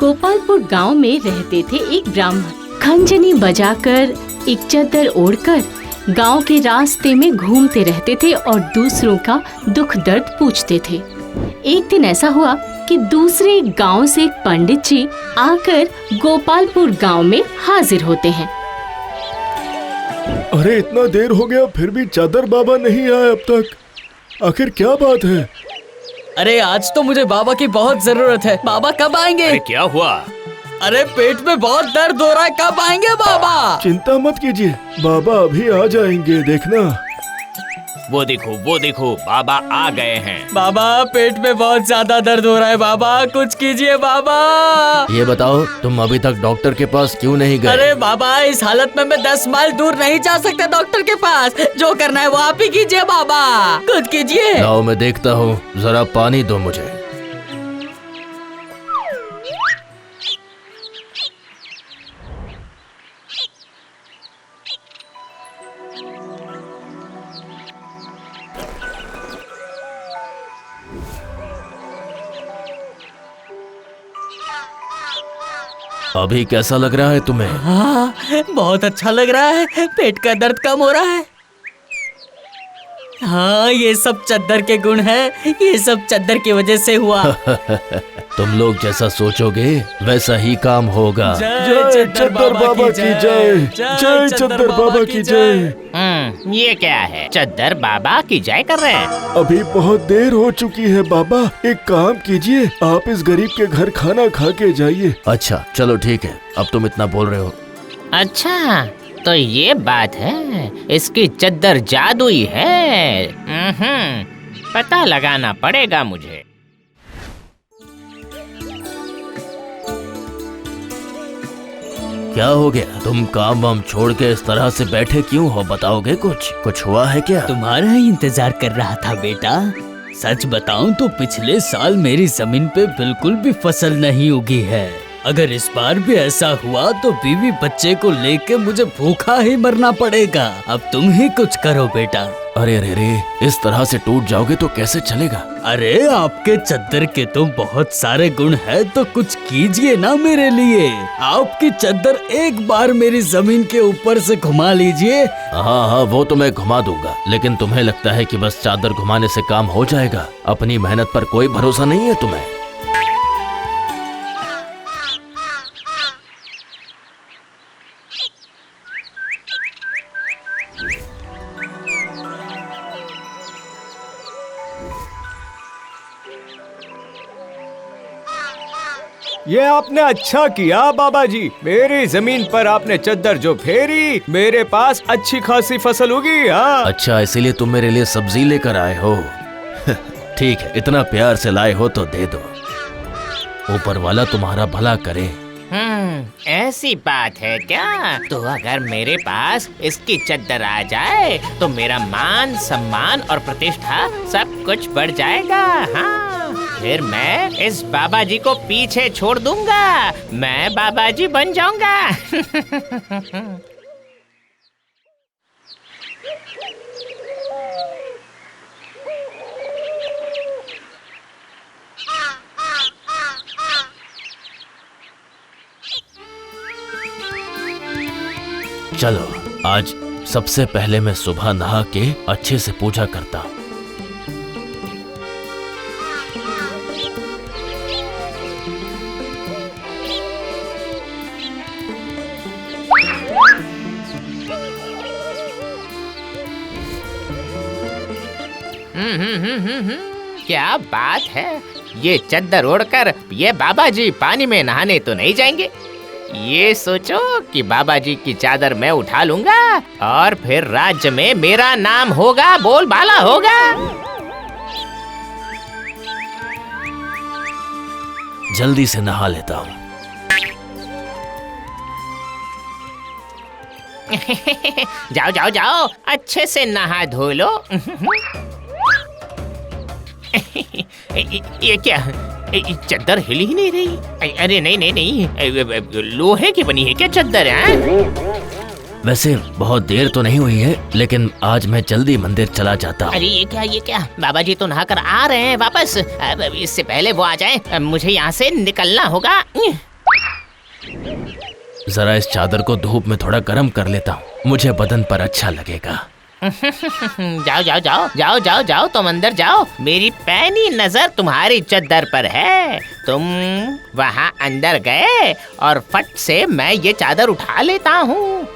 गोपालपुर गांव में रहते थे एक ब्राह्मण। खंजनी बजाकर एक चद्दर ओढ़कर गांव के रास्ते में घूमते रहते थे और दूसरों का दुख दर्द पूछते थे। एक दिन ऐसा हुआ कि दूसरे गांव से एक पंडित जी आकर गोपालपुर गांव में हाजिर होते हैं। अरे इतना देर हो गया फिर भी चादर बाबा नहीं आए अब तक, आखिर क्या बात है? अरे आज तो मुझे बाबा की बहुत जरूरत है। बाबा कब आएंगे? अरे क्या हुआ? अरे पेट में बहुत दर्द हो रहा है, कब आएंगे बाबा? चिंता मत कीजिए, बाबा अभी आ जाएंगे, देखना। वो देखो बाबा आ गए हैं। बाबा पेट में बहुत ज्यादा दर्द हो रहा है, बाबा कुछ कीजिए बाबा। ये बताओ तुम अभी तक डॉक्टर के पास क्यों नहीं गए? अरे बाबा इस हालत में मैं 10 माइल दूर नहीं जा सकता डॉक्टर के पास। जो करना है वो आप ही कीजिए बाबा, कुछ कीजिए। लाओ मैं देखता हूँ, जरा पानी दो मुझे। अभी कैसा लग रहा है तुम्हें? हाँ बहुत अच्छा लग रहा है, पेट का दर्द कम हो रहा है। हाँ ये सब चद्दर के गुण है, ये सब चद्दर की वजह से हुआ। तुम लोग जैसा सोचोगे वैसा ही काम होगा। जय चद्दर बाबा की जय, जय चद्दर बाबा की जय। ये क्या है? चद्दर बाबा की जय कर रहे हैं? अभी बहुत देर हो चुकी है बाबा, एक काम कीजिए, आप इस गरीब के घर खाना खा के जाइए। अच्छा चलो ठीक है, अब तुम इतना बोल रहे हो। अच्छा तो ये बात है, इसकी चद्दर जादुई है। पता लगाना पड़ेगा मुझे। क्या हो गया? तुम काम वाम छोड़ के इस तरह से बैठे क्यों हो? बताओगे कुछ हुआ है क्या? तुम्हारा ही इंतजार कर रहा था बेटा। सच बताऊं तो पिछले साल मेरी जमीन पे बिल्कुल भी फसल नहीं उगी है। अगर इस बार भी ऐसा हुआ तो बीवी बच्चे को लेके मुझे भूखा ही मरना पड़ेगा। अब तुम ही कुछ करो बेटा। अरे अरे अरे, इस तरह से टूट जाओगे तो कैसे चलेगा? अरे आपके चद्दर के तो बहुत सारे गुण है, तो कुछ कीजिए ना मेरे लिए। आपकी चद्दर एक बार मेरी जमीन के ऊपर से घुमा लीजिए। हाँ वो तो मैं घुमा दूंगा, लेकिन तुम्हें लगता है कि बस चादर घुमाने से काम हो जाएगा? अपनी मेहनत पर कोई भरोसा नहीं है तुम्हें? ये आपने अच्छा किया बाबा जी, मेरी जमीन पर आपने चद्दर जो फेरी, मेरे पास अच्छी खासी फसल उगी। हाँ अच्छा इसीलिए तुम मेरे लिए सब्जी लेकर आए हो। ठीक है, इतना प्यार से लाए हो तो दे दो। ऊपर वाला तुम्हारा भला करे। ऐसी बात है क्या? तो अगर मेरे पास इसकी चद्दर आ जाए तो मेरा मान सम्मान और प्रतिष्ठा सब कुछ बढ़ जाएगा। हाँ फिर मैं इस बाबा जी को पीछे छोड़ दूंगा, मैं बाबा जी बन जाऊंगा। चलो आज सबसे पहले मैं सुबह नहा के अच्छे से पूजा करता हूँ। क्या बात है, ये चद्दर ओढ़कर ये बाबा जी पानी में नहाने तो नहीं जाएंगे। ये सोचो कि बाबा जी की चादर मैं उठा लूंगा और फिर राज्य में मेरा नाम होगा, बोलबाला होगा। जल्दी से नहा लेता हूँ। जाओ जाओ जाओ, अच्छे से नहा धो लो। ये क्या, चद्दर हिल ही नहीं रही। अरे नहीं नहीं नहीं, लोहे की बनी है क्या चद्दर? है वैसे बहुत देर तो नहीं हुई है, लेकिन आज मैं जल्दी मंदिर चला जाता हूँ। अरे ये क्या, बाबा जी तो नहाकर आ रहे हैं वापस। इससे पहले वो आ जाएं, मुझे यहाँ से निकलना होगा। जरा इस चादर को धूप में थोड़ा गर्म कर लेता हूँ, मुझे बदन पर अच्छा लगेगा। जाओ जाओ जाओ जाओ जाओ जाओ, तुम अंदर जाओ। मेरी पैनी नजर तुम्हारी चद्दर पर है। तुम वहाँ अंदर गए और फट से मैं ये चादर उठा लेता हूँ।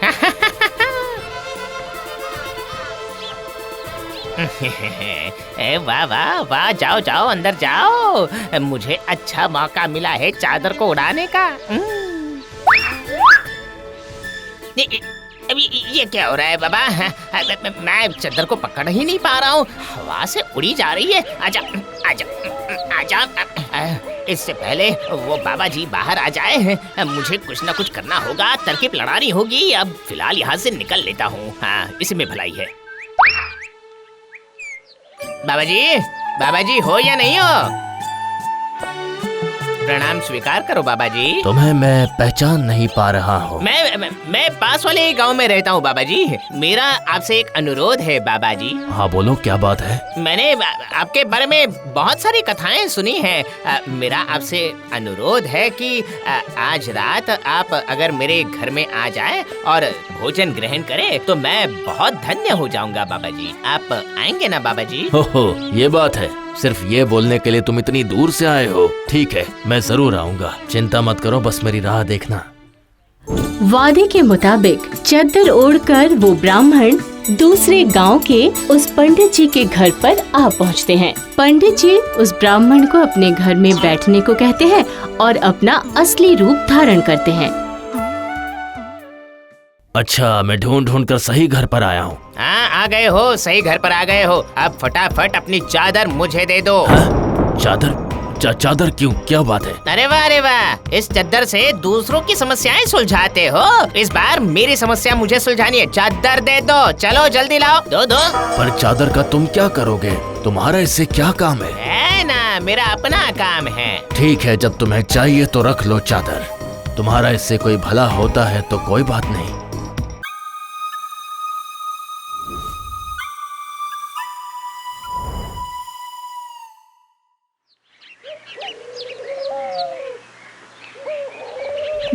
वाह वाह वाह, जाओ जाओ अंदर जाओ। मुझे अच्छा मौका मिला है चादर को उड़ाने का। अभी ये क्या हो रहा है बाबा? मैं चादर को पकड़ ही नहीं पा रहा हूँ, हवा से उड़ी जा रही है। आजा आजा आजा। इससे पहले वो बाबा जी बाहर आ जाए, मुझे कुछ ना कुछ करना होगा, तरकीब लड़ानी होगी। अब फिलहाल यहाँ से निकल लेता हूँ। हाँ, इसमें भलाई है। बाबा जी हो या नहीं हो? प्रणाम स्वीकार करो बाबा जी। तुम्हें मैं पहचान नहीं पा रहा हूँ। मैं पास वाले ही गांव में रहता हूँ बाबा जी। मेरा आपसे एक अनुरोध है बाबा जी। हाँ बोलो, क्या बात है? मैंने आपके बारे में बहुत सारी कथाएं सुनी हैं। मेरा आपसे अनुरोध है कि आज रात आप अगर मेरे घर में आ जाए और भोजन ग्रहण करें तो मैं बहुत धन्य हो जाऊंगा बाबा जी। आप आएंगे ना बाबा जी? हो, ये बात है। सिर्फ ये बोलने के लिए तुम इतनी दूर से आए हो? ठीक है, मैं जरूर आऊंगा, चिंता मत करो, बस मेरी राह देखना। वादे के मुताबिक चद्दर ओढ़कर वो ब्राह्मण दूसरे गांव के उस पंडित जी के घर पर आ पहुंचते हैं। पंडित जी उस ब्राह्मण को अपने घर में बैठने को कहते हैं और अपना असली रूप धारण करते हैं। अच्छा, मैं ढूंढ ढूंढ कर सही घर पर आया हूँ। हाँ, आ गए हो, सही घर पर आ गए हो। अब फटाफट अपनी चादर मुझे दे दो। चादर क्यों, क्या बात है? अरे वाह, इस चादर से दूसरों की समस्याएं सुलझाते हो। इस बार मेरी समस्या मुझे सुलझानी है। चादर दे दो, चलो जल्दी लाओ। दो। पर चादर का तुम क्या करोगे? तुम्हारा इससे क्या काम है ना, मेरा अपना काम है। ठीक है, जब तुम्हें चाहिए तो रख लो चादर। तुम्हारा इससे कोई भला होता है तो कोई बात नहीं।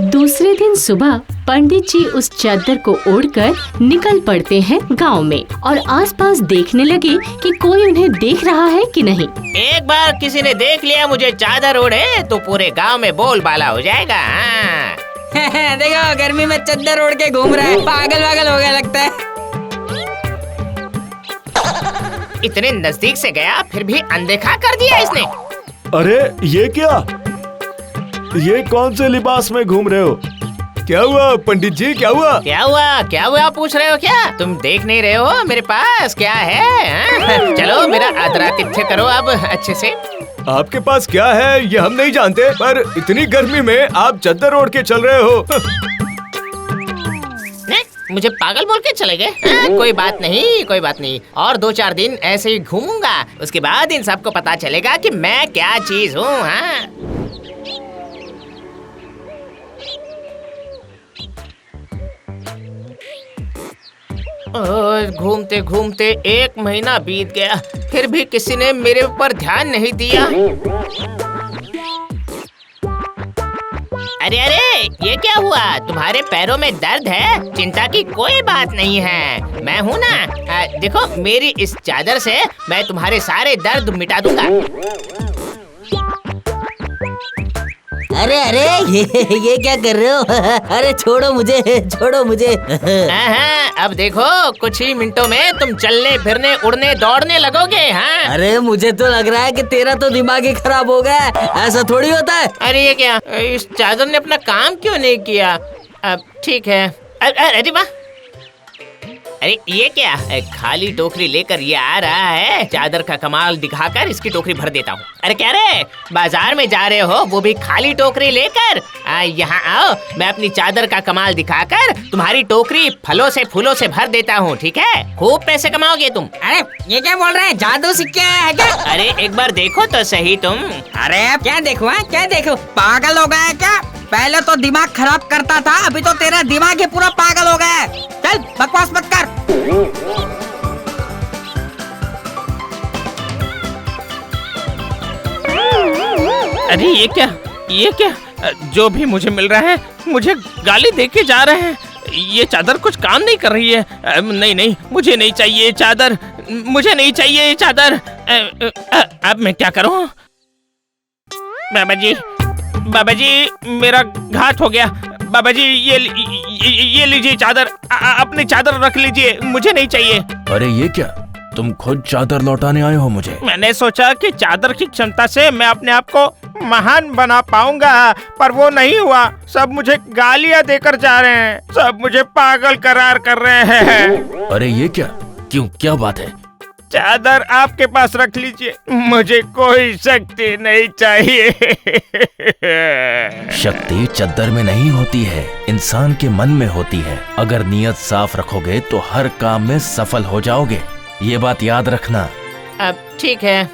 दूसरे दिन सुबह पंडित जी उस चादर को ओढ़कर निकल पड़ते हैं गांव में और आसपास देखने लगे कि कोई उन्हें देख रहा है कि नहीं। एक बार किसी ने देख लिया मुझे चादर ओढ़े तो पूरे गांव में बोलबाला हो जाएगा। देखो, गर्मी में चादर ओढ़ के घूम रहा है, पागल हो गया लगता है। इतने नजदीक से गया फिर भी अनदेखा कर दिया इसने। अरे ये क्या? ये कौन से लिबास में घूम रहे हो? क्या हुआ पंडित जी, क्या हुआ? क्या हुआ पूछ रहे हो क्या? तुम देख नहीं रहे हो मेरे पास क्या है? चलो मेरा आदरातिथ्य करो अब अच्छे से। आपके पास क्या है ये हम नहीं जानते, पर इतनी गर्मी में आप चादर ओढ़ के चल रहे हो। मुझे पागल बोल के चले गए? कोई बात नहीं, और 2-4 दिन ऐसे ही घूमूंगा, उसके बाद इन सबको पता चलेगा कि मैं क्या चीज हूँ। हाँ, घूमते घूमते 1 महीना बीत गया, फिर भी किसी ने मेरे ऊपर ध्यान नहीं दिया। अरे ये क्या हुआ? तुम्हारे पैरों में दर्द है? चिंता की कोई बात नहीं है, मैं हूँ ना। देखो, मेरी इस चादर से मैं तुम्हारे सारे दर्द मिटा दूंगा। अरे ये क्या कर रहे हो? अरे छोड़ो मुझे। अब देखो, कुछ ही मिनटों में तुम चलने फिरने उड़ने दौड़ने लगोगे। हाँ, अरे मुझे तो लग रहा है कि तेरा तो दिमाग ही खराब हो गया है, ऐसा थोड़ी होता है। अरे ये क्या, इस चादर ने अपना काम क्यों नहीं किया? अब ठीक है। अरे वाह, अरे ये क्या, खाली टोकरी लेकर ये आ रहा है। चादर का कमाल दिखाकर इसकी टोकरी भर देता हूँ। अरे क्या रे, बाजार में जा रहे हो वो भी खाली टोकरी लेकर? यहाँ आओ, मैं अपनी चादर का कमाल दिखाकर तुम्हारी टोकरी फलों से फूलों से भर देता हूँ, ठीक है? खूब पैसे कमाओगे तुम। अरे ये क्या बोल रहे हैं, जादू सिक्के है क्या? अरे एक बार देखो तो सही तुम। अरे क्या देखो, पागल हो गया क्या? पहले तो दिमाग खराब करता था, अभी तो तेरा दिमाग ही पूरा पागल हो गया है। चल बकवास मत कर। अरे ये क्या जो भी मुझे मिल रहा है मुझे गाली दे के जा रहे हैं। ये चादर कुछ काम नहीं कर रही है। नहीं, मुझे नहीं चाहिए ये चादर, मुझे नहीं चाहिए ये चादर। अब मैं क्या करूं? बाबा जी मेरा घात हो गया। बाबा जी ये लीजिए चादर, अपनी चादर रख लीजिए, मुझे नहीं चाहिए। अरे ये क्या, तुम खुद चादर लौटाने आए हो मुझे? मैंने सोचा कि चादर की क्षमता से मैं अपने आप को महान बना पाऊंगा, पर वो नहीं हुआ। सब मुझे गालियां देकर जा रहे हैं, सब मुझे पागल करार कर रहे हैं। अरे ये क्या, क्यों, क्या बात है? चादर आपके पास रख लीजिए, मुझे कोई शक्ति नहीं चाहिए। शक्ति चद्दर में नहीं होती है, इंसान के मन में होती है। अगर नीयत साफ रखोगे तो हर काम में सफल हो जाओगे, ये बात याद रखना। अब ठीक है।